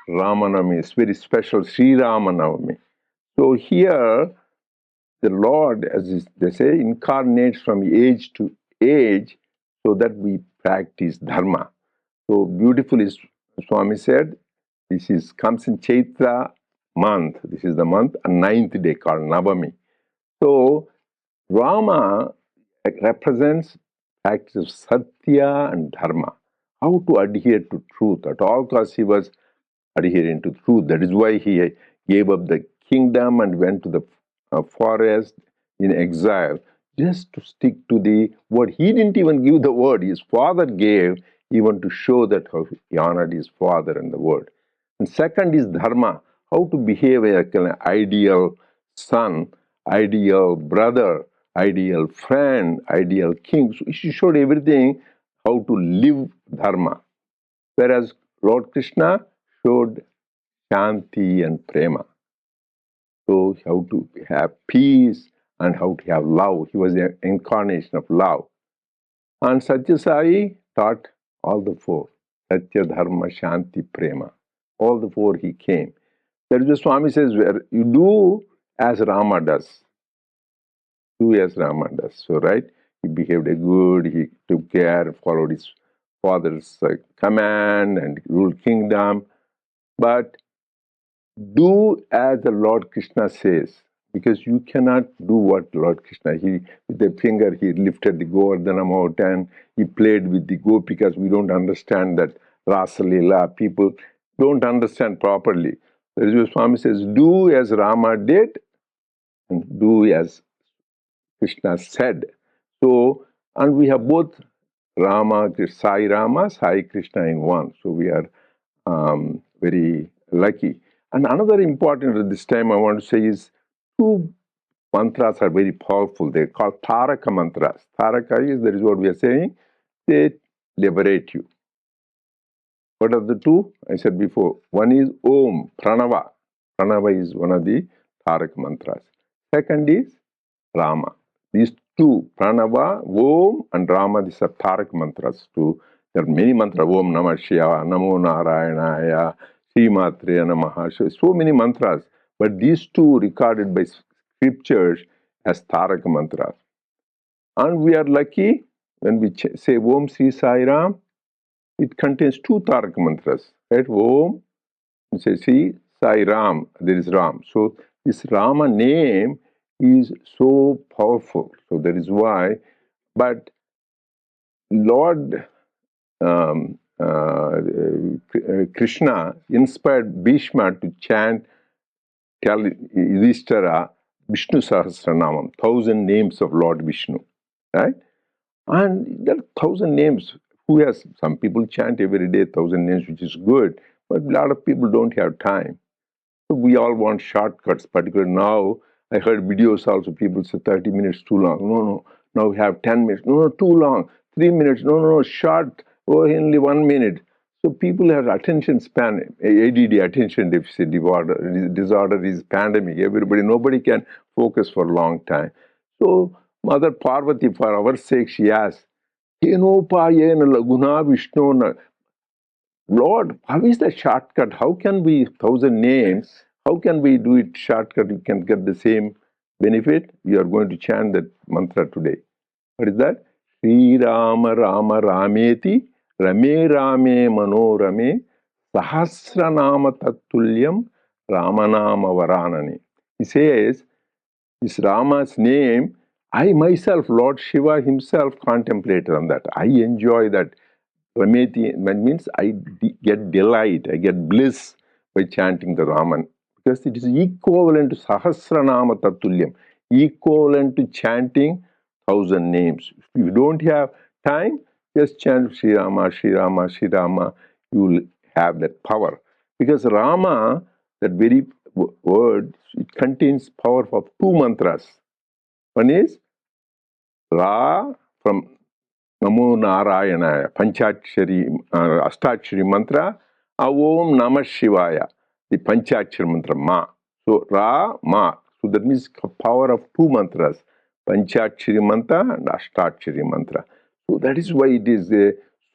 Rama Navami. It's very special, Rama Navami. So here, the Lord, as they say, incarnates from age to age so that we practice dharma. So beautifully, Swami said, comes in Chaitra month. This is the month, a ninth day called Navami. So Rama represents practice of Sathya and Dharma. How to adhere to truth. At all costs, he was adhering to truth. That is why he gave up the kingdom and went to the forest in exile, just to stick to the word. He didn't even give the word. His father gave, even to show that how he honored his father and the word. And second is Dharma. How to behave like an ideal son, ideal brother, ideal friend, ideal king. So she showed everything, how to live Dharma. Whereas Lord Krishna showed Shanti and Prema. So how to have peace and how to have love. He was the incarnation of love. And Satya Sai taught all the four. Satya, Dharma, Shanti, Prema. All the four he came. That is what Swami says, where you do as Rama does. Do as Rama does. So, right? He behaved good, he took care, followed his father's command and ruled kingdom. But do as the Lord Krishna says, because you cannot do what Lord Krishna, with the finger, he lifted the Govardhana mountain, he played with the gopikas. We don't understand that Rasa Leela. People don't understand properly. That is what Swami says, do as Rama did and do as Krishna said. So, and we have both Rama, Sai Krishna in one. So we are very lucky. And another important at this time I want to say is two mantras are very powerful. They're called Taraka mantras. Taraka is, that is what we are saying, they liberate you. What are the two? I said before. One is Om, Pranava. Pranava is one of the Taraka mantras. Second is Rama. These two, Pranava, Om and Rama, these are Taraka mantras. There are many mantras. Om Namah Shivaya, Namo Narayanaya, Sri Matre Namaha. So many mantras. But these two recorded by scriptures as Taraka mantras. And we are lucky when we say Om Sri Sai Ram, it contains two Taraka mantras. Right? Om, we say Sri Sai Ram, there is Ram. So this Rama name is so powerful. So that is why. But Lord Krishna inspired Bhishma to tell Yudhishthira Vishnu Sahasranamam, 1,000 names of Lord Vishnu. Right? And there are 1,000 names. Some people chant every day 1,000 names, which is good, but a lot of people don't have time. So we all want shortcuts, particularly now. I heard videos also, people say 30 minutes too long. No, now we have 10 minutes. No, too long. 3 minutes. No, short. Oh, only 1 minute. So people have attention span, ADD, attention deficit disorder is pandemic. Nobody can focus for a long time. So Mother Parvati, for our sake, she asked, Lord, how is the shortcut? How can we, 1,000 names, how can we do it shortcut? You can get the same benefit. We are going to chant that mantra today. What is that? Sri Rama Rama Rameti Rame Rame Manorame Sahasranama Tattulyam Ramanama Varanani. He says, this Rama's name, I myself, Lord Shiva himself, contemplated on that. I enjoy that. Rameti, that means I get delight, I get bliss by chanting the Raman. Because it is equivalent to Sahasranama Tatulyam, equivalent to chanting 1,000 names. If you don't have time, just chant Sri Rama, Sri Rama, Sri Rama. You will have that power. Because Rama, that very word, it contains power of two mantras. One is Ra from Namo Narayanaya, Panchakshari, Astakshari mantra, Om Namah Shivaya, the Panchakshari mantra, Ma. So, Ra, Ma. So, that means power of two mantras, Panchakshari mantra and Astakshari mantra. So, that is why it is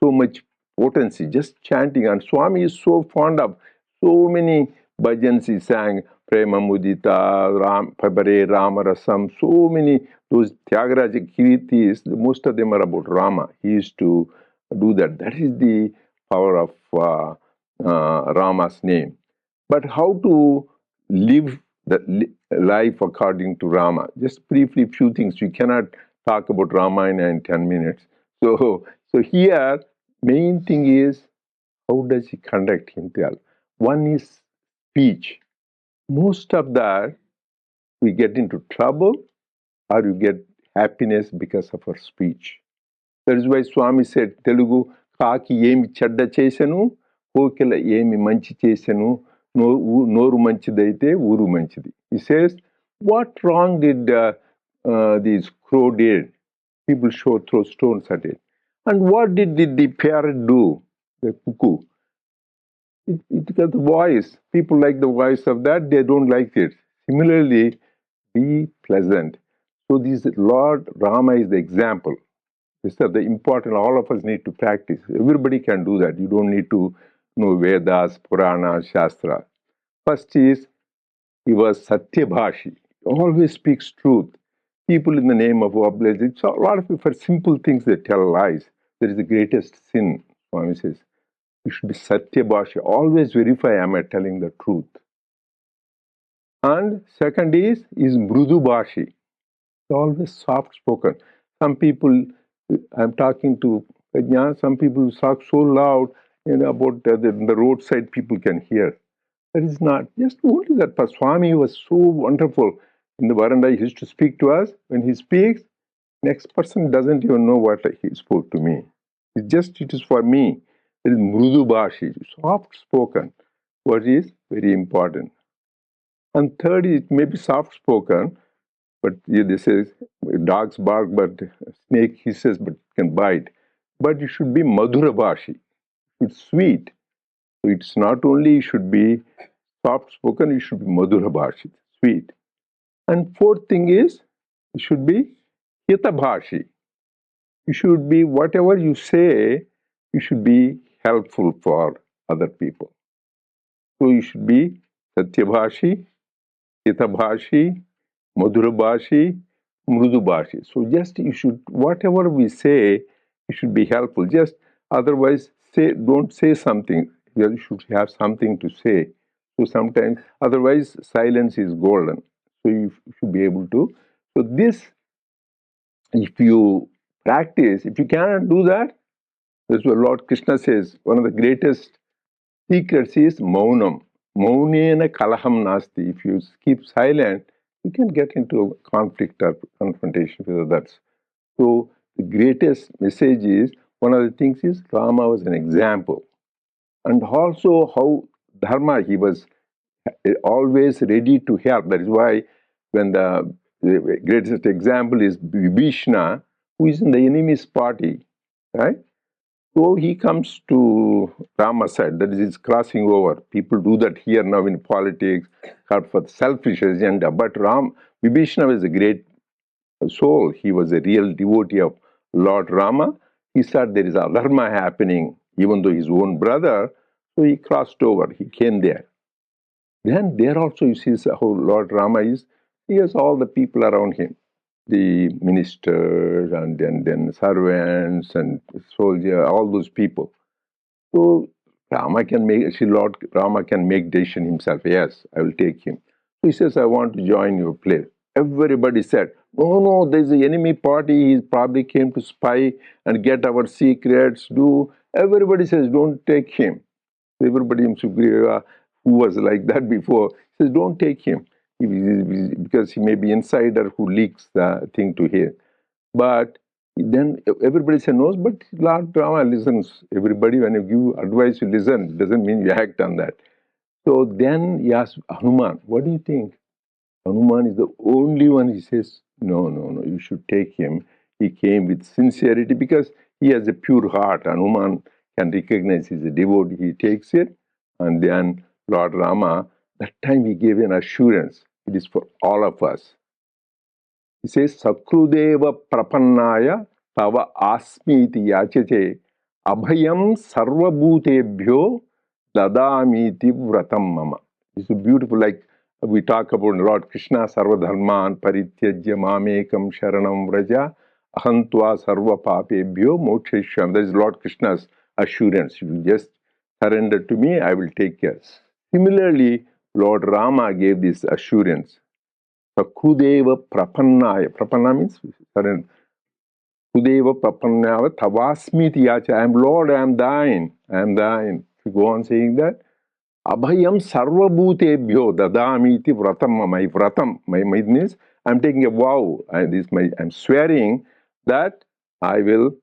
so much potency, just chanting. And Swami is so fond of So many bhajans he sang, Prema Mudita, Pabare, Ramarasam, so many, those Tyagaraja Kirtis, most of them are about Rama. He used to do that. That is the power of Rama's name. But how to live the life according to Rama? Just briefly, few things. We cannot talk about Ramayana in 10 minutes. So here, main thing is how does he conduct himself? One is speech. Most of that we get into trouble or you get happiness because of our speech. That is why Swami said, Telugu, Kaki emi chadda chesanu, Kokila emi manchi chesanu, noru manchidaite, uru manchidi. He says, what wrong did this crow did? People throw stones at it. And what did the parrot do? The cuckoo. It got the voice. People like the voice of that, they don't like it. Similarly, be pleasant. So this Lord Rama is the example. These are the important, all of us need to practice. Everybody can do that. You don't need to know Vedas, Puranas, Shastra. First is, he was Sathya Bhashi. Always speaks truth. People in the name of obligation, so a lot of people, for simple things, they tell lies. That is the greatest sin, Swami says. You should be Sathya Bhashi. Always verify, am I telling the truth? And second is Mrudu Bhashi. Always soft spoken. Some people, I'm talking to Prajna, some people talk so loud, about the roadside people can hear. That is not, just only that. But Swami was so wonderful. In the veranda, he used to speak to us. When he speaks, next person doesn't even know what he spoke to me. It is for me. It is Mrudu Bhashi, soft spoken, what is very important. And third, it may be soft spoken, but they say dogs bark, but snake hisses, but can bite. But it should be Madhura Bhashi. It's sweet. So it's not only should be soft spoken, it should be Madhura Bhashi, sweet. And fourth thing is, it should be Hita Bhashi. You should be, whatever you say, you should be helpful for other people. So you should be Satyabhashi, Hitabhashi, Madhurabhashi, Mrudubhashi. So just you should, whatever we say, it should be helpful. Just otherwise, don't say something. You should have something to say. So sometimes, otherwise, silence is golden. So you should be able to. So this, if you practice, if you cannot do that, that's what Lord Krishna says. One of the greatest secrets is maunam. Maunena kalaham nasti. If you keep silent, you can get into a conflict or confrontation with others. So the greatest message is, one of the things is, Rama was an example. And also how Dharma, he was always ready to help. That is why when the greatest example is Vibhishna, who is in the enemy's party, right? So he comes to Rama's side, that is, he's crossing over. People do that here now in politics, for selfish agenda. But Vibhishna was a great soul. He was a real devotee of Lord Rama. He said there is a dharma happening, even though his own brother. So he crossed over. He came there. Then there also you see how Lord Rama is. He has all the people around him, the ministers and then servants and soldiers, all those people. So Lord Rama can make decision himself. Yes, I will take him. So he says, I want to join your place. Everybody said, no, there's an enemy party. He probably came to spy and get our secrets. Everybody says, don't take him. Everybody in Sugriva, who was like that before, says, don't take him. Because he may be insider who leaks the thing to him. But then everybody says no, but Lord Rama listens. Everybody, when you give advice, you listen. It doesn't mean you act on that. So then he asks Hanuman, what do you think? Hanuman is the only one. He says, no, you should take him. He came with sincerity because he has a pure heart. Hanuman can recognize he's a devotee. He takes it. And then Lord Rama, that time he gave an assurance. It is for all of us. He says, Sakrudeva prapannaya tava asmi iti yachate abhayam sarvabhutebhyo Dadamiti vratam mama. It's beautiful, like we talk about Lord Krishna, Sarva Dharman, Parityajya Mamekam Sharanam Vraja, Ahantva Sarva Papebhyo Mokshesham. That is Lord Krishna's assurance. You just surrender to me, I will take care. Similarly, Lord Rama gave this assurance. Sakudeva Prapannaya. Prapanna means surrender. Kudeva Prapannava Tavasmiti Yacha. I am Lord, I am thine. I am thine. If you go on saying that, Abhayam Sarvabhutebhyo Dadamiti Vratam. My Vratam. My means I'm taking a vow. I'm swearing that I will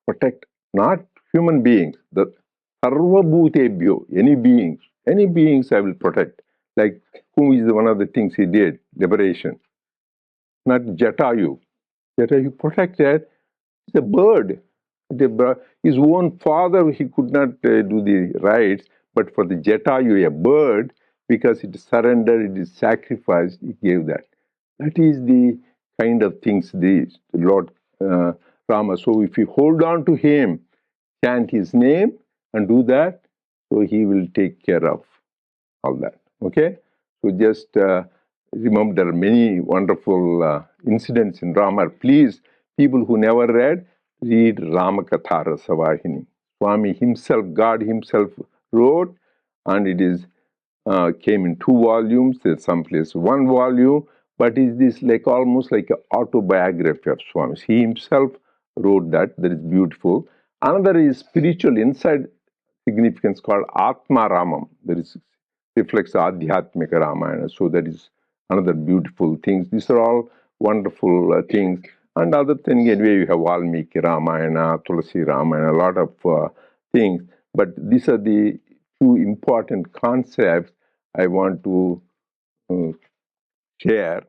protect not human beings, the Sarvabhutebhyo, any beings I will protect. Like whom is one of the things he did, liberation. Not Jatayu. Jatayu protected the bird. His own father, he could not do the rites, but for the Jatayu, a bird, because it surrendered, it is sacrificed, he gave that. That is the kind of things the Lord Rama. So if you hold on to him, chant his name and do that, so he will take care of all that. Okay? So just remember there are many wonderful incidents in Rama. Please, people who never read Ramakathara Savahini. Swami himself, God himself wrote, and it is came in 2 volumes. There's someplace 1 volume, but is this like almost like an autobiography of Swami. He himself wrote that. That is beautiful. Another is spiritual inside significance called Atma Ramam. That is reflects Adhyatmika Ramayana. So that is another beautiful things. These are all wonderful things. And other thing, anyway, you have Valmiki Ramayana, Tulasi Ramayana, a lot of things. But these are the 2 important concepts I want to share.